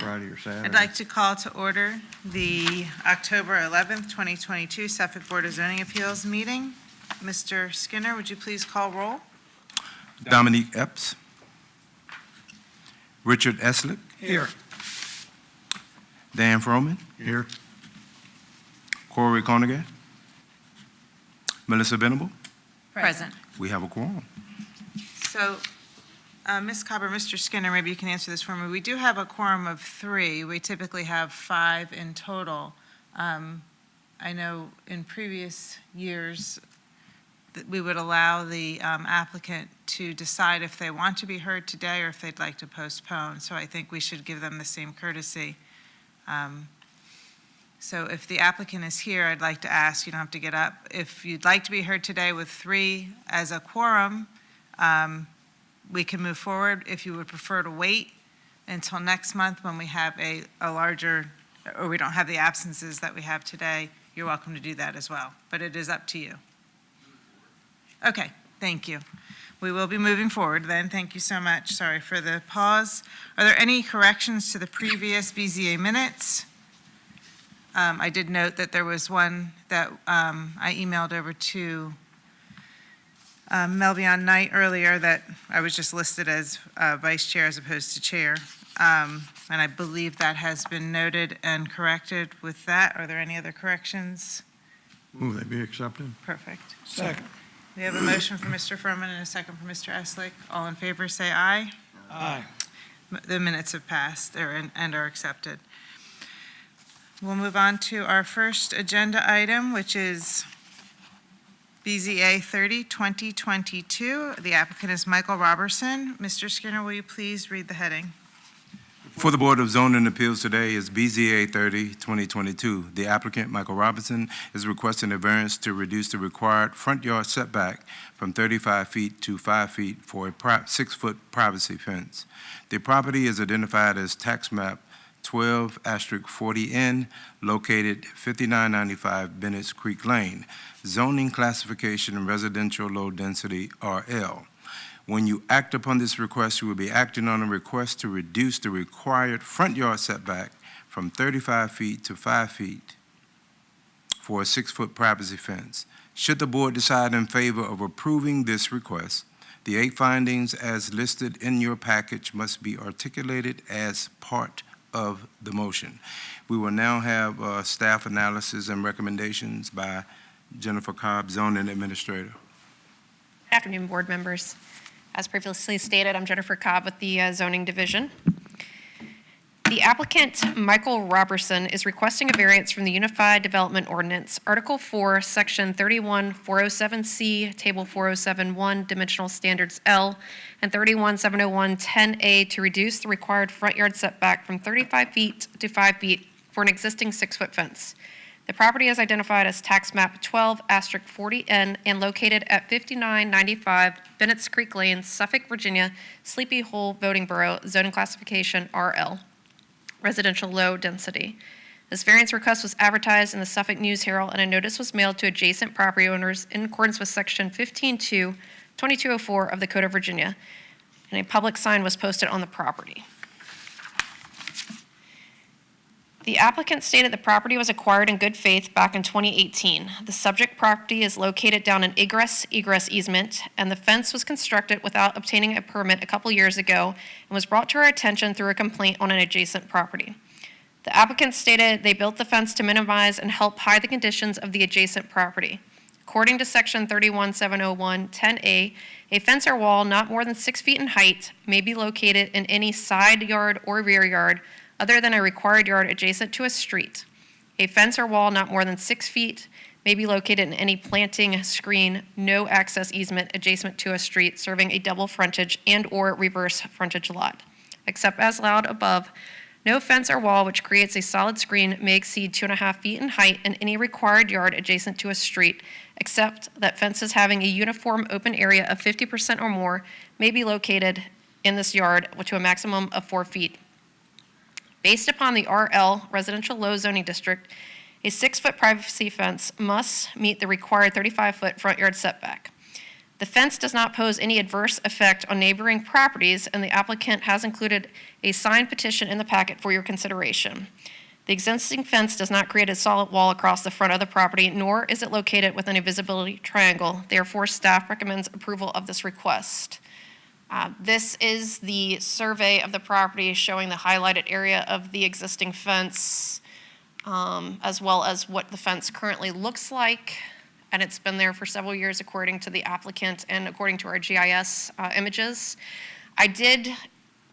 Friday or Saturday. I'd like to call to order the October 11th, 2022 Suffolk Board of Zoning Appeals meeting. Mr. Skinner, would you please call roll? Dominique Epps. Richard Eslick. Here. Dan Froman. Here. Corey Conaghan. Melissa Venable. Present. We have a quorum. So, Ms. Cobber, Mr. Skinner, maybe you can answer this for me. We do have a quorum of 3. We typically have 5 in total. I know in previous years that we would allow the applicant to decide if they want to be heard today or if they'd like to postpone. So I think we should give them the same courtesy. So if the applicant is here, I'd like to ask, you don't have to get up, if you'd like to be heard today with 3 as a quorum, we can move forward. If you would prefer to wait until next month when we have a larger, or we don't have the absences that we have today, you're welcome to do that as well. But it is up to you. Okay, thank you. We will be moving forward then. Thank you so much. Sorry for the pause. Are there any corrections to the previous BZA minutes? I did note that there was one that I emailed over to Melvion Knight earlier that I was just listed as vice chair as opposed to chair. And I believe that has been noted and corrected with that. Are there any other corrections? Move they be accepted. Perfect. Second. We have a motion for Mr. Furman and a second for Mr. Eslick. All in favor, say aye. Aye. The minutes have passed and are accepted. We'll move on to our first agenda item, which is BZA 30-2022. The applicant is Michael Robertson. Mr. Skinner, will you please read the heading? For the Board of Zoning Appeals today is BZA 30-2022. The applicant, Michael Robinson, is requesting a variance to reduce the required front yard setback from 35 feet to 5 feet for a 6-foot privacy fence. The property is identified as tax map 12*40N, located 5995 Bennett's Creek Lane, zoning classification residential low density RL. When you act upon this request, you will be acting on a request to reduce the required front yard setback from 35 feet to 5 feet for a 6-foot privacy fence. Should the board decide in favor of approving this request, the 8 findings as listed in your package must be articulated as part of the motion. We will now have staff analysis and recommendations by Jennifer Cobb, Zoning Administrator. Good afternoon, board members. As previously stated, I'm Jennifer Cobb with the Zoning Division. The applicant, Michael Robertson, is requesting a variance from the Unified Development Ordinance, Article 4, Section 31407C, Table 4071, Dimensional Standards L, and 3170110A to reduce the required front yard setback from 35 feet to 5 feet for an existing 6-foot fence. The property is identified as tax map 12*40N and located at 5995 Bennett's Creek Lane, Suffolk, Virginia, Sleepy Hole Voting Borough, zoning classification RL, residential low density. This variance request was advertised in the Suffolk News Herald and a notice was mailed to adjacent property owners in accordance with Section 15.2.2204 of the Code of Virginia, and a public sign was posted on the property. The applicant stated the property was acquired in good faith back in 2018. The subject property is located down an egress easement, and the fence was constructed without obtaining a permit a couple years ago and was brought to our attention through a complaint on an adjacent property. The applicant stated they built the fence to minimize and help hide the conditions of the adjacent property. According to Section 3170110A, a fence or wall not more than 6 feet in height may be located in any side yard or rear yard other than a required yard adjacent to a street. A fence or wall not more than 6 feet may be located in any planting, screen, no access easement adjacent to a street serving a double frontage and or reverse frontage lot. Except as allowed above, no fence or wall which creates a solid screen may exceed 2.5 feet in height in any required yard adjacent to a street, except that fences having a uniform open area of 50% or more may be located in this yard to a maximum of 4 feet. Based upon the RL, Residential Low Zoning District, a 6-foot privacy fence must meet the required 35-foot front yard setback. The fence does not pose any adverse effect on neighboring properties, and the applicant has included a signed petition in the packet for your consideration. The existing fence does not create a solid wall across the front of the property, nor is it located within a visibility triangle. Therefore, staff recommends approval of this request. This is the survey of the property showing the highlighted area of the existing fence, as well as what the fence currently looks like. And it's been there for several years according to the applicant and according to our GIS images. I did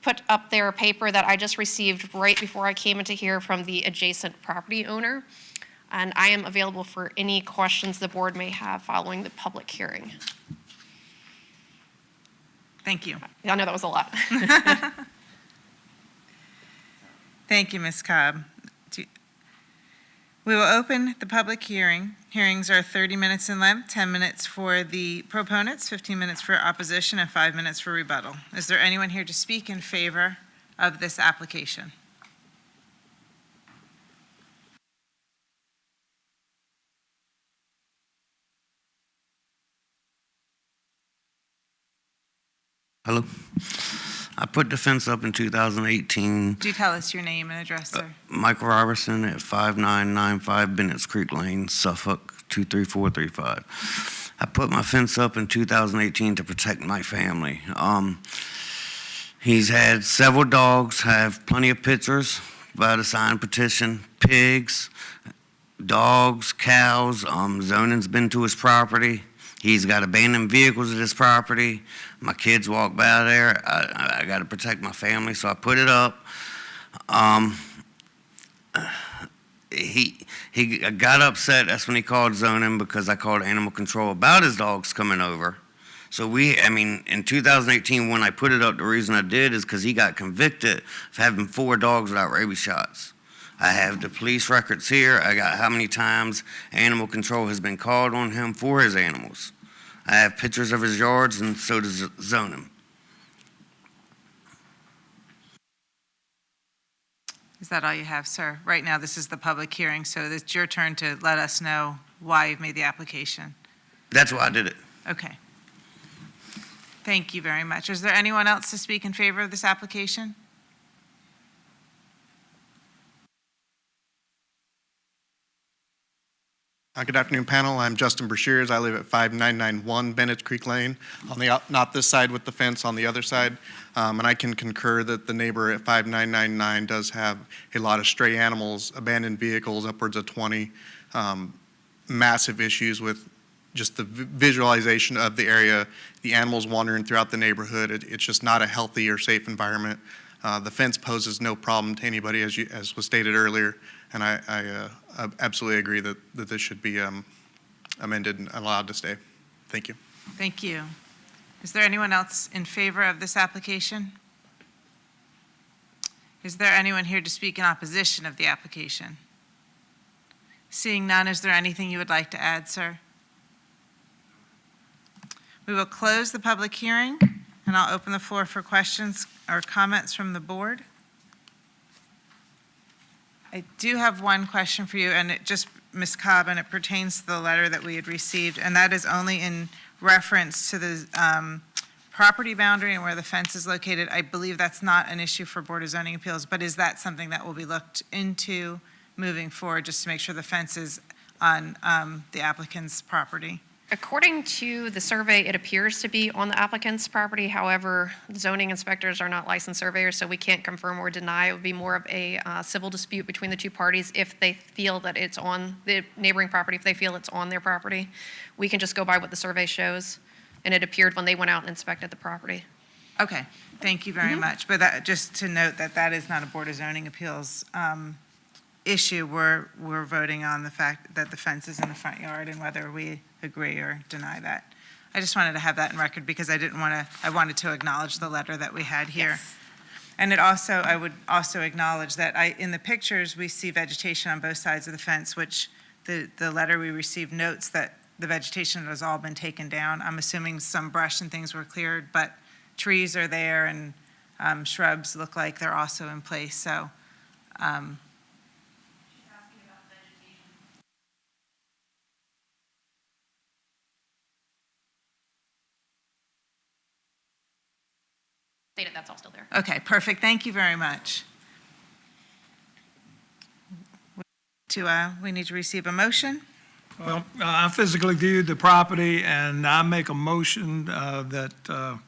put up there a paper that I just received right before I came into here from the adjacent property owner. And I am available for any questions the board may have following the public hearing. Thank you. I know that was a lot. Thank you, Ms. Cobb. We will open the public hearing. Hearings are 30 minutes in length, 10 minutes for the proponents, 15 minutes for opposition, and 5 minutes for rebuttal. Is there anyone here to speak in favor of this application? Hello. I put the fence up in 2018. Do you tell us your name and address, sir? Michael Robertson at 5995 Bennett's Creek Lane, Suffolk, 23435. I put my fence up in 2018 to protect my family. He's had several dogs, have plenty of pictures by the signed petition, pigs, dogs, cows. Zoning's been to his property. He's got abandoned vehicles at his property. My kids walk by there. I got to protect my family, so I put it up. He got upset. That's when he called zoning because I called animal control about his dogs coming over. So in 2018 when I put it up, the reason I did is because he got convicted of having 4 dogs without rabies shots. I have the police records here. I got how many times animal control has been called on him for his animals. I have pictures of his yards, and so does zoning. Is that all you have, sir? Right now, this is the public hearing, so it's your turn to let us know why you've made the application. That's why I did it. Okay. Thank you very much. Is there anyone else to speak in favor of this application? Good afternoon, panel. I'm Justin Brashears. I live at 5991 Bennett's Creek Lane, on the not this side with the fence, on the other side. And I can concur that the neighbor at 5999 does have a lot of stray animals, abandoned vehicles, upwards of 20, massive issues with just the visualization of the area, the animals wandering throughout the neighborhood. It's just not a healthy or safe environment. The fence poses no problem to anybody, as was stated earlier, and I absolutely agree that this should be amended and allowed to stay. Thank you. Thank you. Is there anyone else in favor of this application? Is there anyone here to speak in opposition of the application? Seeing none, is there anything you would like to add, sir? We will close the public hearing, and I'll open the floor for questions or comments from the board. I do have one question for you, and it just, Ms. Cobb, and it pertains to the letter that we had received, and that is only in reference to the property boundary and where the fence is located. I believe that's not an issue for Board of Zoning Appeals, but is that something that will be looked into moving forward, just to make sure the fence is on the applicant's property? According to the survey, it appears to be on the applicant's property. However, zoning inspectors are not licensed surveyors, so we can't confirm or deny. It would be more of a civil dispute between the two parties if they feel that it's on the neighboring property, if they feel it's on their property. We can just go by what the survey shows, and it appeared when they went out and inspected the property. Okay, thank you very much. But that, just to note that that is not a Board of Zoning Appeals issue. We're voting on the fact that the fence is in the front yard and whether we agree or deny that. I just wanted to have that in record because I wanted to acknowledge the letter that we had here. Yes. And I would also acknowledge that in the pictures, we see vegetation on both sides of the fence, which the letter we received notes that the vegetation has all been taken down. I'm assuming some brush and things were cleared, but trees are there and shrubs look like they're also in place, so. Stated that's all still there. Okay, perfect. Thank you very much. We need to receive a motion. Well, I physically viewed the property, and I make a motion that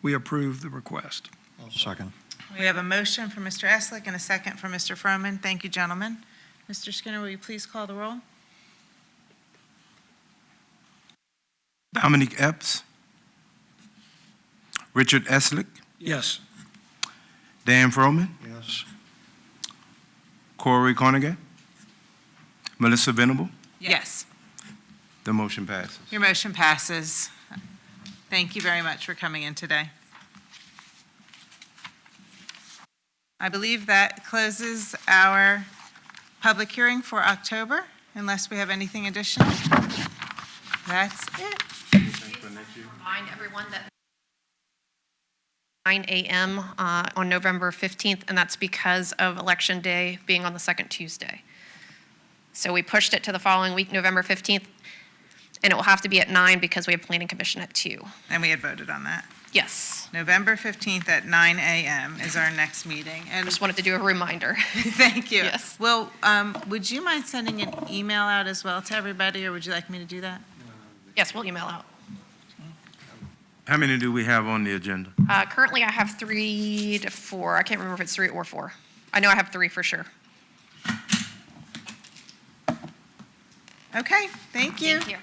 we approve the request. Second. We have a motion from Mr. Eslick and a second from Mr. Froman. Thank you, gentlemen. Mr. Skinner, will you please call the roll? Dominic Epps, Richard Eslick, Yes. Dan Froman, Yes. Corey Cornigan, Melissa Venable. Yes. The motion passes. Your motion passes. Thank you very much for coming in today. I believe that closes our public hearing for October, unless we have anything additional. That's it. Remind everyone that 9 a.m. On November 15th, and that's because of Election Day being on the second Tuesday. So we pushed it to the following week, November 15th, and it will have to be at 9 because we have Planning Commission at 2. And we had voted on that. Yes, November 15th at 9 a.m. is our next meeting. I And just wanted to do a reminder. thank you. Yes. Well, would you mind sending an email out as well to everybody, or would you like me to do that? Yes, we'll email out. How many do we have on the agenda? Currently, I have 3 to 4. I can't remember if it's 3 or 4. I know I have 3 for sure. Okay, thank you. Thank you.